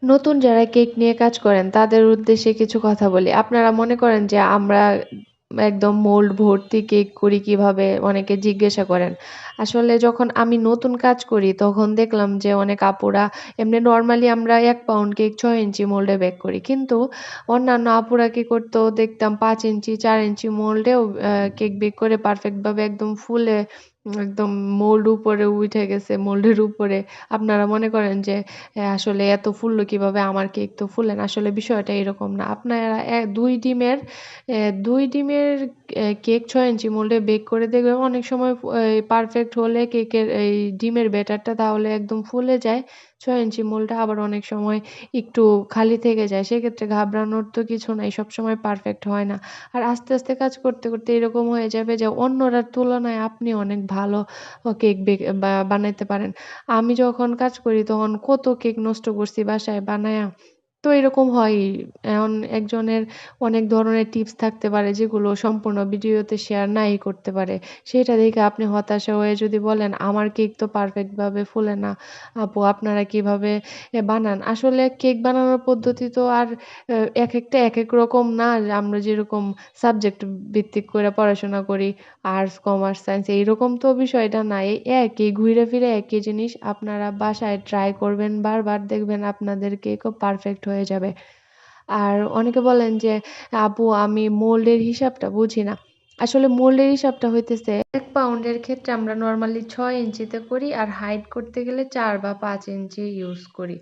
নতুন যারা কেক নিয়ে কাজ করেন তাদের উদ্দেশ্যে কিছু কথা বলি। আপনারা মনে করেন যে আমরা একদম মোল্ড ভর্তি কেক করি কিভাবে? অনেকে জিজ্ঞাসা করেন। আসলে যখন আমি নতুন কাজ করি তখন দেখলাম যে অনেক আপুরা এমনি নরমালি আমরা ১ পাউন্ড কেক ৬ ইঞ্চি মোল্ডে বেক করি। কিন্তু অন্যান্য আপুরা কি করতো দেখতাম ৫ ইঞ্চি ৪ ইঞ্চি মোল্ডেও কেক বেক করে পারফেক্ট ভাবে একদম ফুলে একদম মোল্ড উপরে উইঠে গেছে মোল্ডের উপরে। আপনারা মনে করেন যে আসলে এত ফুললো কিভাবে? আমার কেক তো ফুলে না। আসলে বিষয়টা এরকম না। আপনারা ২ ডিমের কেক ৬ ইঞ্চি মোল্ডে বেক করে দেখবেন অনেক সময় পারফেক্ট হলে কেকের এই ডিমের ব্যাটারটা তাহলে একদম ফুলে যায়। ৬ ইঞ্চি মোল্ডটা আবার অনেক সময় একটু খালি থেকে যায়। সেক্ষেত্রে ঘাবড়ানোর তো কিছু নাই। সবসময় পারফেক্ট হয় না। আর আস্তে, আস্তে কাজ করতে, করতে এরকম হয়ে যাবে যে অন্যরার তুলনায় আপনি অনেক ভালো কেক বানাইতে পারেন। আমি যখন কাজ করি তখন কত কেক নষ্ট করছি বাসায় বানায়া। তো এরকম হয়ই। এখন একজনের অনেক ধরনের টিপস থাকতে পারে যেগুলো সম্পূর্ণ ভিডিওতে শেয়ার নাই করতে পারে। সেটা দেখে আপনি হতাশা হয়ে যদি বলেন, "আমার কেক তো পারফেক্ট ভাবে ফুলে না। আপু আপনারা কিভাবে বানান?" আসলে কেক বানানোর পদ্ধতি তো আর একেকটা একেক রকম না। আমরা যেরকম সাবজেক্ট ভিত্তিক করে পড়াশোনা করি। আর্টস, কমার্স, সায়েন্স এইরকম তো বিষয়টা না। এই একই ঘুইরে ফিরে একই জিনিস আপনারা বাসায় ট্রাই করবেন বারবার দেখবেন আপনাদের কেকও পারফেক্ট হয়ে যাবে। আর অনেকে বলেন যে, "আপু আমি মোল্ডের হিসাবটা বুঝি না।" আসলে মোল্ডের হিসাবটা হইতেছে ১ পাউন্ডের ক্ষেত্রে আমরা নরমালি ৬ ইঞ্চিতে করি আর হাইট করতে গেলে ৪ বা ৫ ইঞ্চি ইউজ করি।